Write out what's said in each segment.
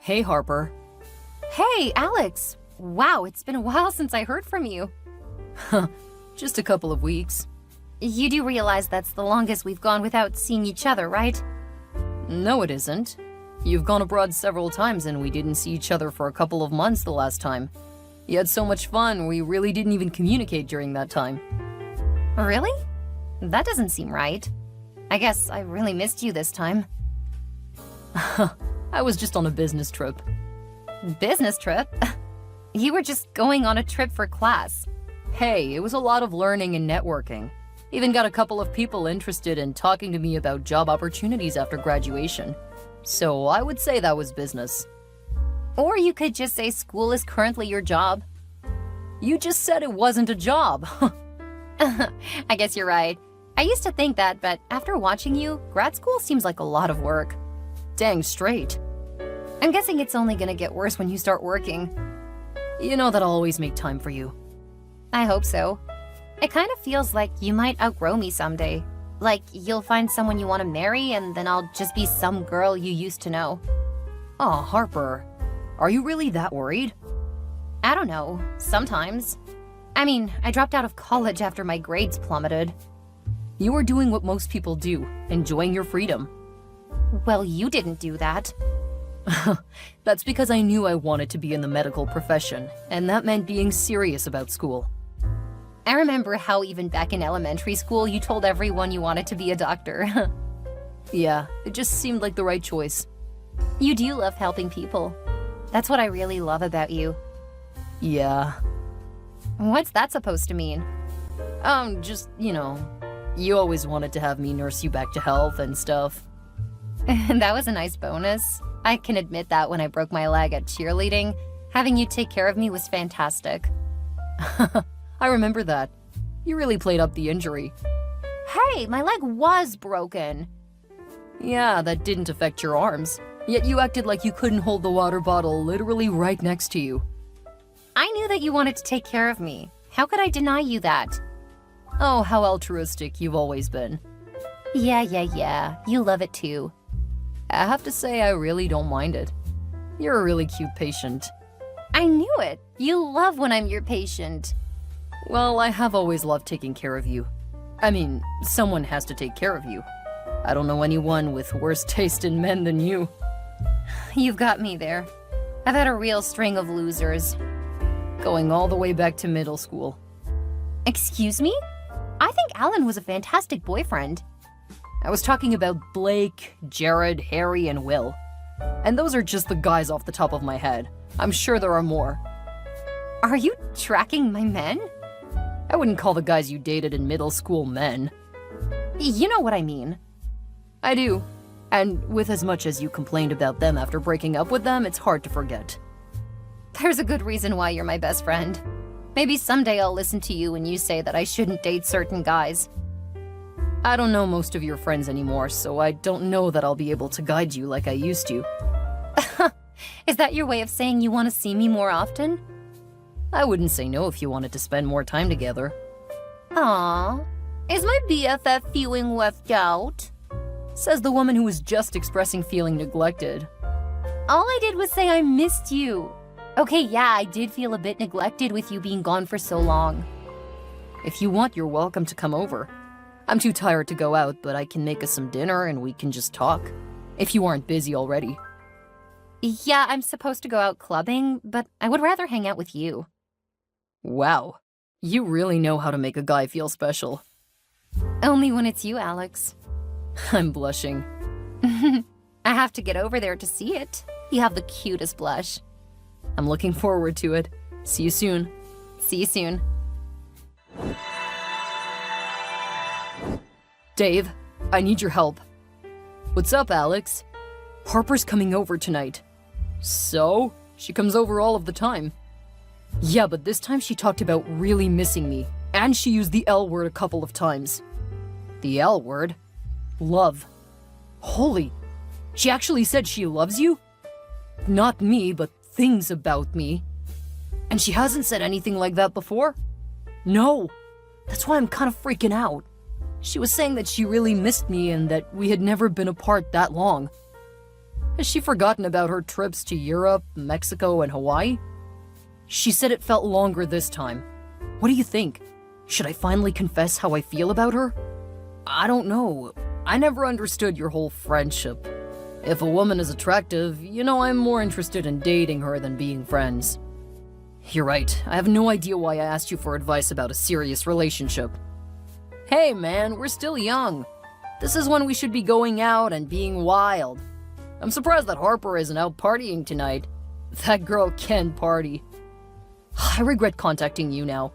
Hey, Harper. Hey, Alex! Wow, it's been a while since I heard from you. Just a couple of weeks. You do realize that's the longest we've gone without seeing each other, right? No, it isn't. You've gone abroad several times and we didn't see each other for a couple of months the last time. You had so much fun, we really didn't even communicate during that time. Really? That doesn't seem right. I guess I really missed you this time. I was just on a business trip. Business trip? You were just going on a trip for class. Hey, it was a lot of learning and networking. Even got a couple of people interested in talking to me about job opportunities after graduation. So I would say that was business. Or you could just say school is currently your job. You just said it wasn't a job. I guess you're right. I used to think that, but after watching you, grad school seems like a lot of work. Dang straight. I'm guessing it's only gonna get worse when you start working. You know that I'll always make time for you. I hope so. It kind of feels like you might outgrow me someday. Like you'll find someone you want to marry and then I'll just be some girl you used to know. Aw, Harper. Are you really that worried? I don't know. Sometimes. I mean, I dropped out of college after my grades plummeted. You were doing what most people do, enjoying your freedom. Well, you didn't do that. That's because I knew I wanted to be in the medical profession, and that meant being serious about school. I remember how even back in elementary school you told everyone you wanted to be a doctor. Yeah, it just seemed like the right choice. You do love helping people. That's what I really love about you. Yeah. What's that supposed to mean? Just, you always wanted to have me nurse you back to health and stuff. That was a nice bonus. I can admit that when I broke my leg at cheerleading, having you take care of me was fantastic. I remember that. You really played up the injury. Hey, my leg was broken. Yeah, that didn't affect your arms. Yet you acted like you couldn't hold the water bottle literally right next to you. I knew that you wanted to take care of me. How could I deny you that? Oh, how altruistic you've always been. Yeah. You love it too. I have to say I really don't mind it. You're a really cute patient. I knew it. You love when I'm your patient. Well, I have always loved taking care of you. I mean, someone has to take care of you. I don't know anyone with worse taste in men than you. You've got me there. I've had a real string of losers. Going all the way back to middle school. Excuse me? I think Alan was a fantastic boyfriend. I was talking about Blake, Jared, Harry, and Will. And those are just the guys off the top of my head. I'm sure there are more. Are you tracking my men? I wouldn't call the guys you dated in middle school men. You know what I mean. I do. And with as much as you complained about them after breaking up with them, it's hard to forget. There's a good reason why you're my best friend. Maybe someday I'll listen to you when you say that I shouldn't date certain guys. I don't know most of your friends anymore, so I don't know that I'll be able to guide you like I used to. Is that your way of saying you want to see me more often? I wouldn't say no if you wanted to spend more time together. Aww. Is my BFF feeling left out? Says the woman who was just expressing feeling neglected. All I did was say I missed you. Okay, yeah, I did feel a bit neglected with you being gone for so long. If you want, you're welcome to come over. I'm too tired to go out, but I can make us some dinner and we can just talk. If you aren't busy already. Yeah, I'm supposed to go out clubbing, but I would rather hang out with you. Wow, you really know how to make a guy feel special. Only when it's you, Alex. I'm blushing. I have to get over there to see it. You have the cutest blush. I'm looking forward to it. See you soon. See you soon. Dave, I need your help. What's up, Alex? Harper's coming over tonight. So? She comes over all of the time. Yeah, but this time she talked about really missing me, and she used the L word a couple of times. The L word? Love. Holy, she actually said she loves you? Not me, but things about me. And she hasn't said anything like that before? No. That's why I'm kind of freaking out. She was saying that she really missed me and that we had never been apart that long. Has she forgotten about her trips to Europe, Mexico, and Hawaii? She said it felt longer this time. What do you think? Should I finally confess how I feel about her? I don't know. I never understood your whole friendship. If a woman is attractive, I'm more interested in dating her than being friends. You're right. I have no idea why I asked you for advice about a serious relationship. Hey man, we're still young. This is when we should be going out and being wild. I'm surprised that Harper isn't out partying tonight. That girl can party. I regret contacting you now.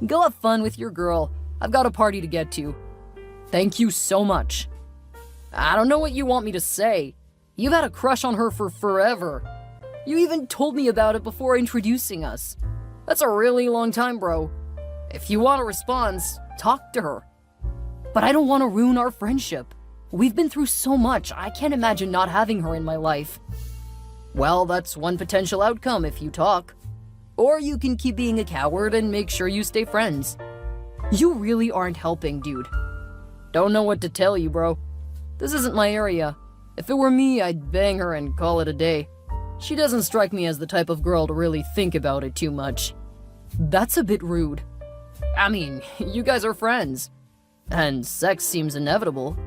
Go have fun with your girl. I've got a party to get to. Thank you so much. I don't know what you want me to say. You've had a crush on her for forever. You even told me about it before introducing us. That's a really long time, bro. If you want a response, talk to her. But I don't want to ruin our friendship. We've been through so much, I can't imagine not having her in my life. Well, that's one potential outcome if you talk. Or you can keep being a coward and make sure you stay friends. You really aren't helping, dude. Don't know what to tell you, bro. This isn't my area. If it were me, I'd bang her and call it a day. She doesn't strike me as the type of girl to really think about it too much. That's a bit rude. I mean, you guys are friends. And sex seems inevitable.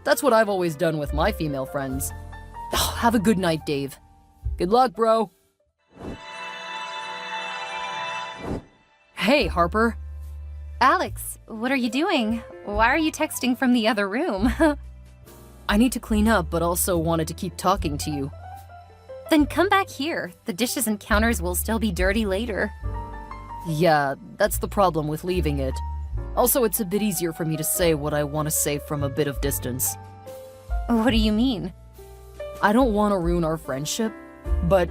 That's what I've always done with my female friends. Oh, have a good night, Dave. Good luck, bro. Hey, Harper. Alex, what are you doing? Why are you texting from the other room? I need to clean up, but also wanted to keep talking to you. Then come back here. The dishes and counters will still be dirty later. Yeah, that's the problem with leaving it. Also, it's a bit easier for me to say what I want to say from a bit of distance. What do you mean? I don't want to ruin our friendship, but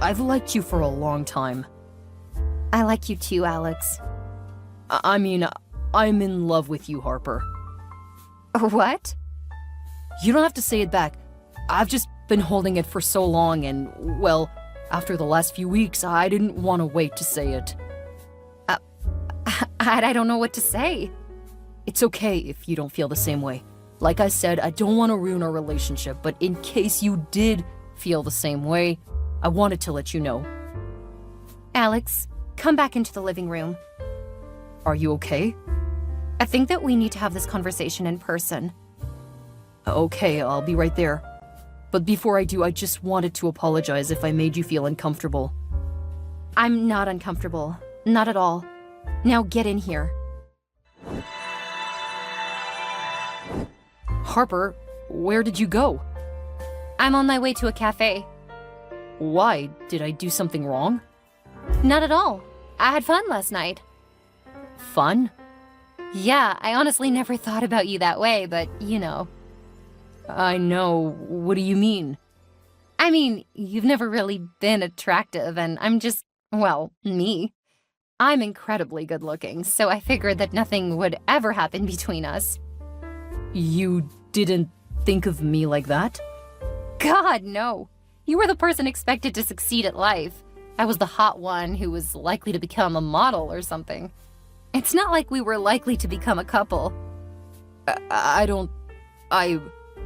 I've liked you for a long time. I like you too, Alex. I mean, I'm in love with you, Harper. What? You don't have to say it back. I've just been holding it for so long and, well, after the last few weeks, I didn't want to wait to say it. I don't know what to say. It's okay if you don't feel the same way. Like I said, I don't want to ruin our relationship, but in case you did feel the same way, I wanted to let you know. Alex, come back into the living room. Are you okay? I think that we need to have this conversation in person. Okay, I'll be right there. But before I do, I just wanted to apologize if I made you feel uncomfortable. I'm not uncomfortable. Not at all. Now get in here. Harper, where did you go? I'm on my way to a cafe. Why? Did I do something wrong? Not at all. I had fun last night. Fun? Yeah, I honestly never thought about you that way, but you know. I know. What do you mean? I mean, you've never really been attractive, and I'm just, well, me. I'm incredibly good looking, so I figured that nothing would ever happen between us. You didn't think of me like that? God, no. You were the person expected to succeed at life. I was the hot one who was likely to become a model or something. It's not like we were likely to become a couple.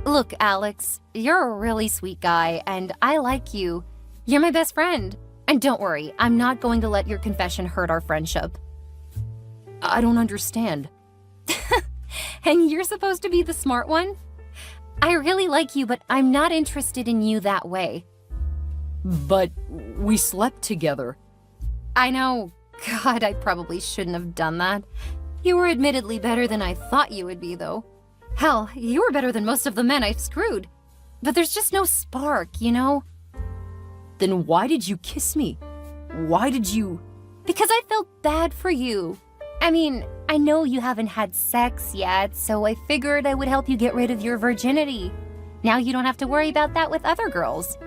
Look, Alex, you're a really sweet guy, and I like you. You're my best friend. And don't worry, I'm not going to let your confession hurt our friendship. I don't understand. And you're supposed to be the smart one? I really like you, but I'm not interested in you that way. But we slept together. I know. God, I probably shouldn't have done that. You were admittedly better than I thought you would be, though. Hell, you were better than most of the men I've screwed. But there's just no spark, you know? Then why did you kiss me? Why did you... Because I felt bad for you. I mean, I know you haven't had sex yet, so I figured I would help you get rid of your virginity. Now you don't have to worry about that with other girls.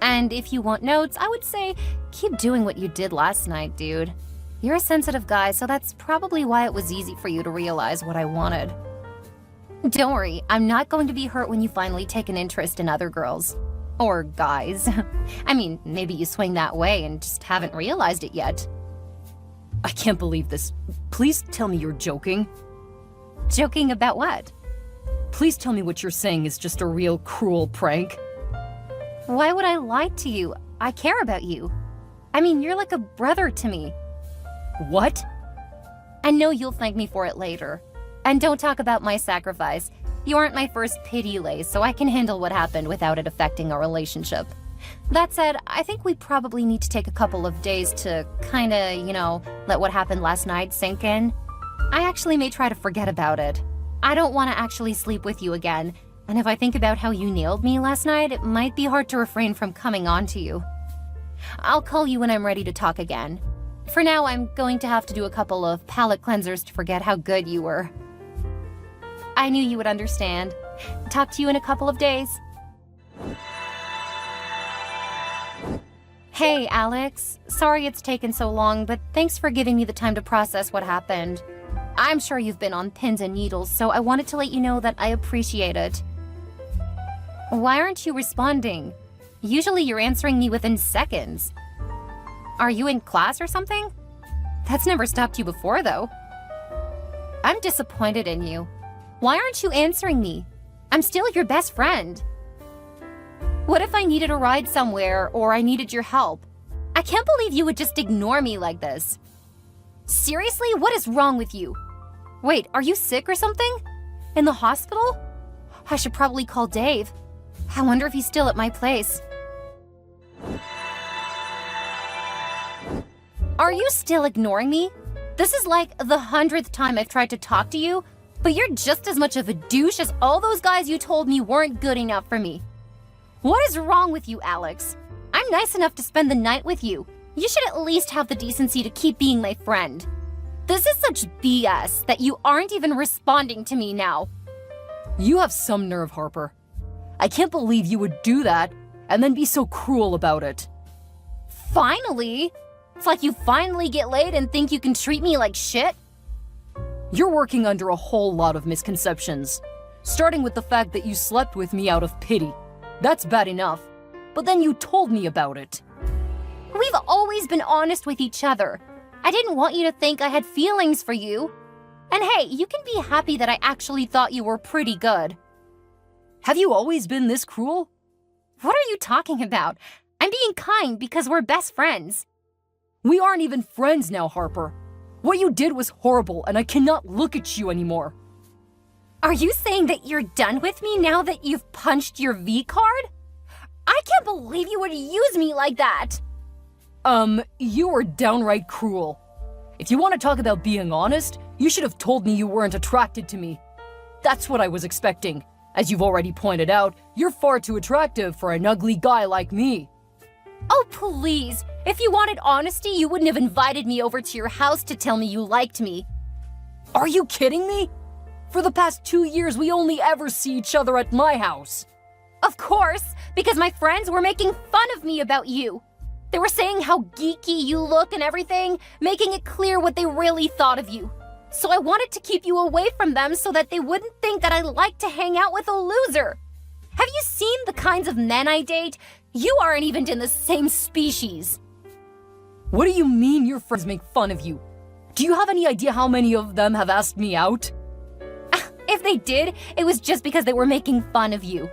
And if you want notes, I would say keep doing what you did last night, dude. You're a sensitive guy, so that's probably why it was easy for you to realize what I wanted. Don't worry, I'm not going to be hurt when you finally take an interest in other girls. Or guys. I mean, maybe you swing that way and just haven't realized it yet. I can't believe this. Please tell me you're joking. Joking about what? Please tell me what you're saying is just a real cruel prank. Why would I lie to you? I care about you. I mean, you're like a brother to me. What? I know you'll thank me for it later. And don't talk about my sacrifice. You aren't my first pity lay, so I can handle what happened without it affecting our relationship. That said, I think we probably need to take a couple of days to kinda, let what happened last night sink in. I actually may try to forget about it. I don't want to actually sleep with you again, and if I think about how you nailed me last night, it might be hard to refrain from coming on to you. I'll call you when I'm ready to talk again. For now, I'm going to have to do a couple of palate cleansers to forget how good you were. I knew you would understand. Talk to you in a couple of days. Hey, Alex. Sorry it's taken so long, but thanks for giving me the time to process what happened. I'm sure you've been on pins and needles, so I wanted to let you know that I appreciate it. Why aren't you responding? Usually you're answering me within seconds. Are you in class or something? That's never stopped you before, though. I'm disappointed in you. Why aren't you answering me? I'm still your best friend. What if I needed a ride somewhere or I needed your help? I can't believe you would just ignore me like this. Seriously, what is wrong with you? Wait, are you sick or something? In the hospital? I should probably call Dave. I wonder if he's still at my place. Are you still ignoring me? This is like the 100th time I've tried to talk to you, but you're just as much of a douche as all those guys you told me weren't good enough for me. What is wrong with you, Alex? I'm nice enough to spend the night with you. You should at least have the decency to keep being my friend. This is such BS that you aren't even responding to me now. You have some nerve, Harper. I can't believe you would do that and then be so cruel about it. Finally? It's like you finally get laid and think you can treat me like shit? You're working under a whole lot of misconceptions, starting with the fact that you slept with me out of pity. That's bad enough, but then you told me about it. We've always been honest with each other. I didn't want you to think I had feelings for you. And hey, you can be happy that I actually thought you were pretty good. Have you always been this cruel? What are you talking about? I'm being kind because we're best friends. We aren't even friends now, Harper. What you did was horrible, and I cannot look at you anymore. Are you saying that you're done with me now that you've punched your V card? I can't believe you would use me like that. You were downright cruel. If you want to talk about being honest, you should have told me you weren't attracted to me. That's what I was expecting. As you've already pointed out, you're far too attractive for an ugly guy like me. Oh, please. If you wanted honesty, you wouldn't have invited me over to your house to tell me you liked me. Are you kidding me? For the past 2 years, we only ever see each other at my house. Of course, because my friends were making fun of me about you. They were saying how geeky you look and everything, making it clear what they really thought of you. So I wanted to keep you away from them so that they wouldn't think that I like to hang out with a loser. Have you seen the kinds of men I date? You aren't even in the same species. What do you mean your friends make fun of you? Do you have any idea how many of them have asked me out? If they did, it was just because they were making fun of you.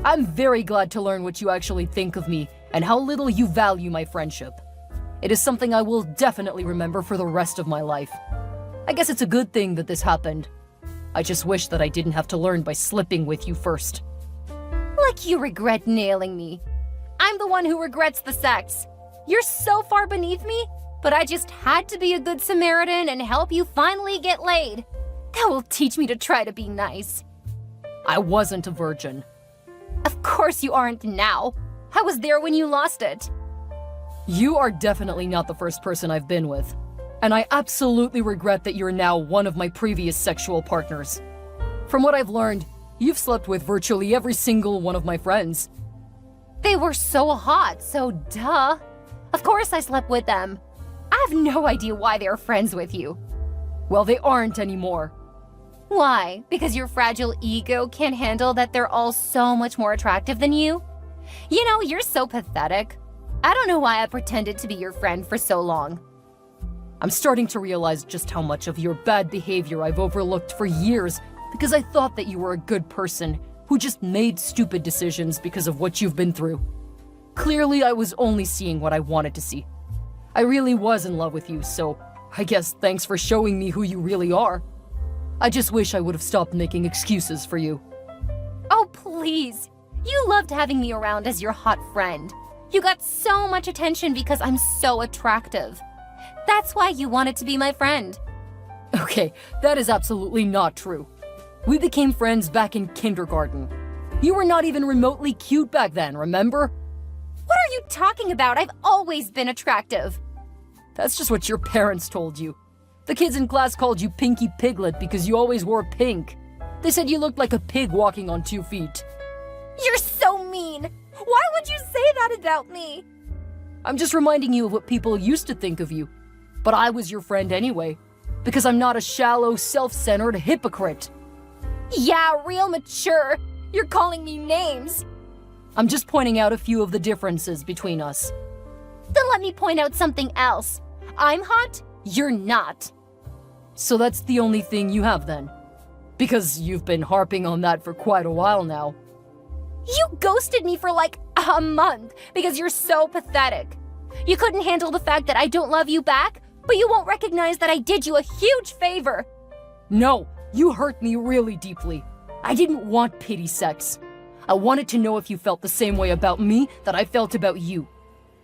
I'm very glad to learn what you actually think of me and how little you value my friendship. It is something I will definitely remember for the rest of my life. I guess it's a good thing that this happened. I just wish that I didn't have to learn by slipping with you first. Like you regret nailing me. I'm the one who regrets the sex. You're so far beneath me, but I just had to be a good Samaritan and help you finally get laid. That will teach me to try to be nice. I wasn't a virgin. Of course you aren't now. I was there when you lost it. You are definitely not the first person I've been with. And I absolutely regret that you're now one of my previous sexual partners. From what I've learned, you've slept with virtually every single one of my friends. They were so hot, so duh. Of course I slept with them. I have no idea why they are friends with you. Well, they aren't anymore. Why? Because your fragile ego can't handle that they're all so much more attractive than you? You know, you're so pathetic. I don't know why I pretended to be your friend for so long. I'm starting to realize just how much of your bad behavior I've overlooked for years because I thought that you were a good person, who just made stupid decisions because of what you've been through. Clearly, I was only seeing what I wanted to see. I really was in love with you, so I guess thanks for showing me who you really are. I just wish I would have stopped making excuses for you. Oh, please. You loved having me around as your hot friend. You got so much attention because I'm so attractive. That's why you wanted to be my friend. Okay, that is absolutely not true. We became friends back in kindergarten. You were not even remotely cute back then, remember? What are you talking about? I've always been attractive. That's just what your parents told you. The kids in class called you Pinky Piglet because you always wore pink. They said you looked like a pig walking on 2 feet. You're so mean. Why would you say that about me? I'm just reminding you of what people used to think of you. But I was your friend anyway, because I'm not a shallow, self-centered hypocrite. Yeah, real mature. You're calling me names. I'm just pointing out a few of the differences between us. Then let me point out something else. I'm hot, you're not. So that's the only thing you have then? Because you've been harping on that for quite a while now. You ghosted me for like a month because you're so pathetic. You couldn't handle the fact that I don't love you back, but you won't recognize that I did you a huge favor. No, you hurt me really deeply. I didn't want pity sex. I wanted to know if you felt the same way about me that I felt about you.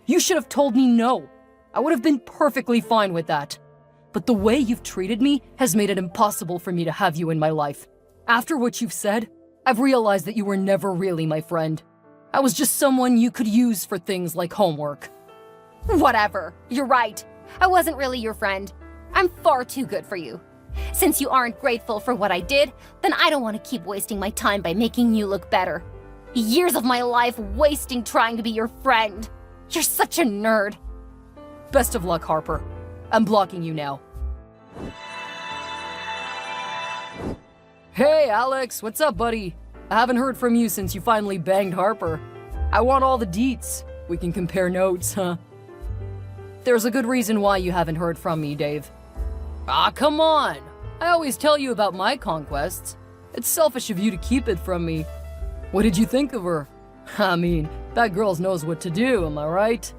You should have told me no. I would have been perfectly fine with that. But the way you've treated me has made it impossible for me to have you in my life. After what you've said, I've realized that you were never really my friend. I was just someone you could use for things like homework. Whatever. You're right. I wasn't really your friend. I'm far too good for you. Since you aren't grateful for what I did, then I don't want to keep wasting my time by making you look better. Years of my life wasting trying to be your friend. You're such a nerd. Best of luck, Harper. I'm blocking you now. Hey, Alex, what's up, buddy? I haven't heard from you since you finally banged Harper. I want all the deets. We can compare notes, huh? There's a good reason why you haven't heard from me, Dave. Ah, come on! I always tell you about my conquests. It's selfish of you to keep it from me. What did you think of her? I mean, that girl knows what to do, am I right?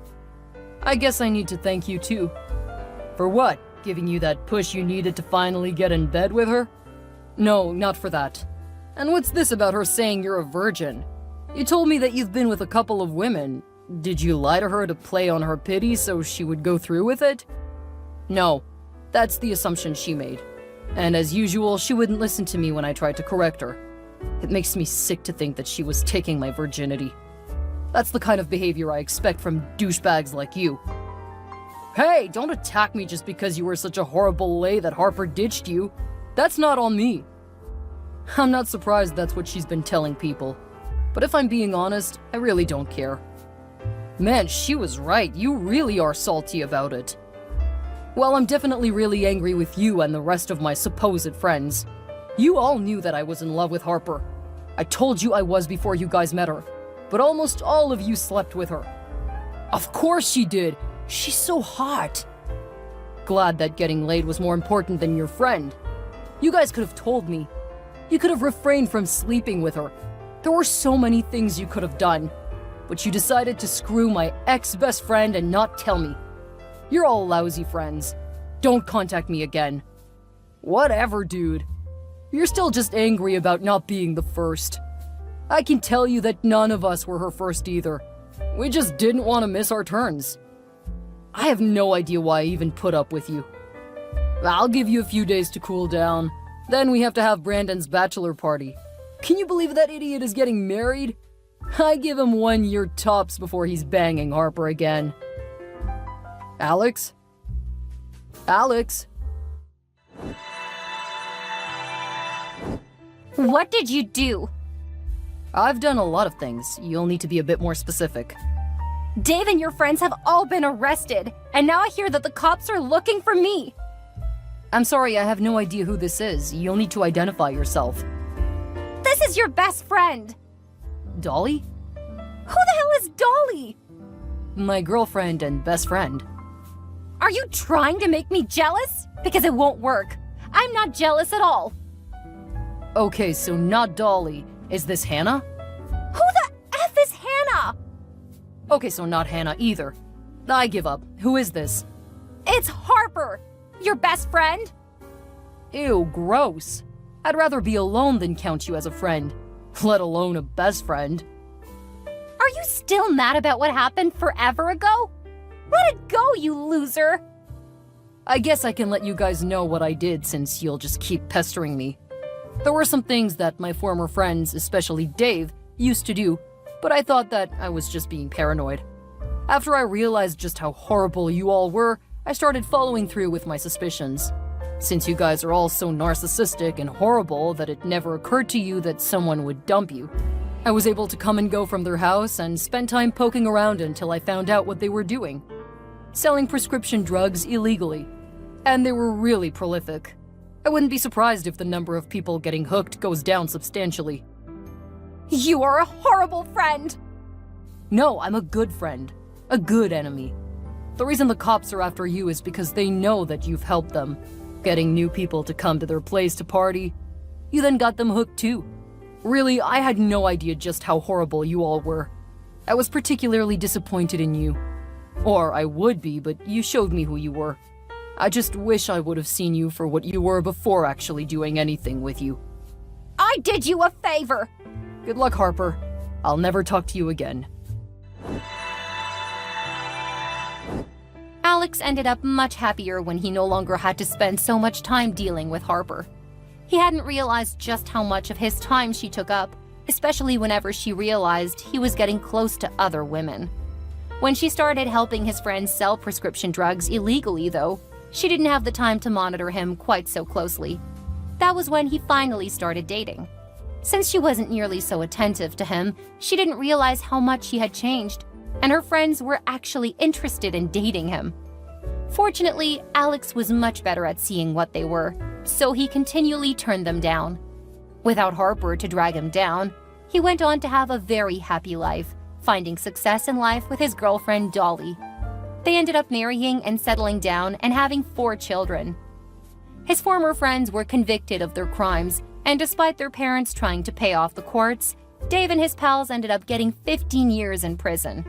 I guess I need to thank you too. For what? Giving you that push you needed to finally get in bed with her? No, not for that. And what's this about her saying you're a virgin? You told me that you've been with a couple of women. Did you lie to her to play on her pity so she would go through with it? No, that's the assumption she made. And as usual, she wouldn't listen to me when I tried to correct her. It makes me sick to think that she was taking my virginity. That's the kind of behavior I expect from douchebags like you. Hey, don't attack me just because you were such a horrible lay that Harper ditched you. That's not on me. I'm not surprised that's what she's been telling people. But if I'm being honest, I really don't care. Man, she was right. You really are salty about it. Well, I'm definitely really angry with you and the rest of my supposed friends. You all knew that I was in love with Harper. I told you I was before you guys met her. But almost all of you slept with her. Of course she did. She's so hot. Glad that getting laid was more important than your friend. You guys could have told me. You could have refrained from sleeping with her. There were so many things you could have done. But you decided to screw my ex-best friend and not tell me. You're all lousy friends. Don't contact me again. Whatever, dude. You're still just angry about not being the first. I can tell you that none of us were her first either. We just didn't want to miss our turns. I have no idea why I even put up with you. I'll give you a few days to cool down. Then we have to have Brandon's bachelor party. Can you believe that idiot is getting married? I give him 1 year tops before he's banging Harper again. Alex? Alex? What did you do? I've done a lot of things. You'll need to be a bit more specific. Dave and your friends have all been arrested, and now I hear that the cops are looking for me. I'm sorry, I have no idea who this is. You'll need to identify yourself. This is your best friend. Dolly? Who the hell is Dolly? My girlfriend and best friend. Are you trying to make me jealous? Because it won't work. I'm not jealous at all. Okay, so not Dolly. Is this Hannah? Who the F is Hannah? Okay, so not Hannah either. I give up. Who is this? It's Harper, your best friend. Ew, gross. I'd rather be alone than count you as a friend, let alone a best friend. Are you still mad about what happened forever ago? Let it go, you loser. I guess I can let you guys know what I did since you'll just keep pestering me. There were some things that my former friends, especially Dave, used to do, but I thought that I was just being paranoid. After I realized just how horrible you all were, I started following through with my suspicions. Since you guys are all so narcissistic and horrible that it never occurred to you that someone would dump you, I was able to come and go from their house and spend time poking around until I found out what they were doing. Selling prescription drugs illegally. And they were really prolific. I wouldn't be surprised if the number of people getting hooked goes down substantially. You are a horrible friend. No, I'm a good friend. A good enemy. The reason the cops are after you is because they know that you've helped them, getting new people to come to their place to party. You then got them hooked too. Really, I had no idea just how horrible you all were. I was particularly disappointed in you. Or I would be, but you showed me who you were. I just wish I would have seen you for what you were before actually doing anything with you. I did you a favor. Good luck, Harper. I'll never talk to you again. Alex ended up much happier when he no longer had to spend so much time dealing with Harper. He hadn't realized just how much of his time she took up, especially whenever she realized he was getting close to other women. When she started helping his friends sell prescription drugs illegally, though, she didn't have the time to monitor him quite so closely. That was when he finally started dating. Since she wasn't nearly so attentive to him, she didn't realize how much he had changed, and her friends were actually interested in dating him. Fortunately, Alex was much better at seeing what they were, so he continually turned them down. Without Harper to drag him down, he went on to have a very happy life, finding success in life with his girlfriend Dolly. They ended up marrying and settling down and having 4 children. His former friends were convicted of their crimes, and despite their parents trying to pay off the courts, Dave and his pals ended up getting 15 years in prison.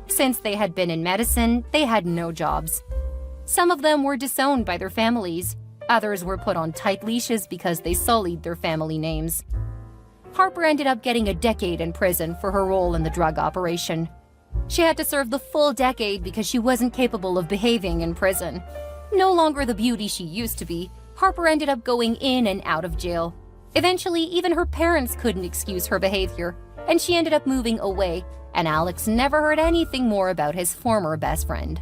Since they had been in medicine, they had no jobs. Some of them were disowned by their families. Others were put on tight leashes because they sullied their family names. Harper ended up getting a decade in prison for her role in the drug operation. She had to serve the full decade because she wasn't capable of behaving in prison. No longer the beauty she used to be, Harper ended up going in and out of jail. Eventually, even her parents couldn't excuse her behavior, and she ended up moving away, and Alex never heard anything more about his former best friend.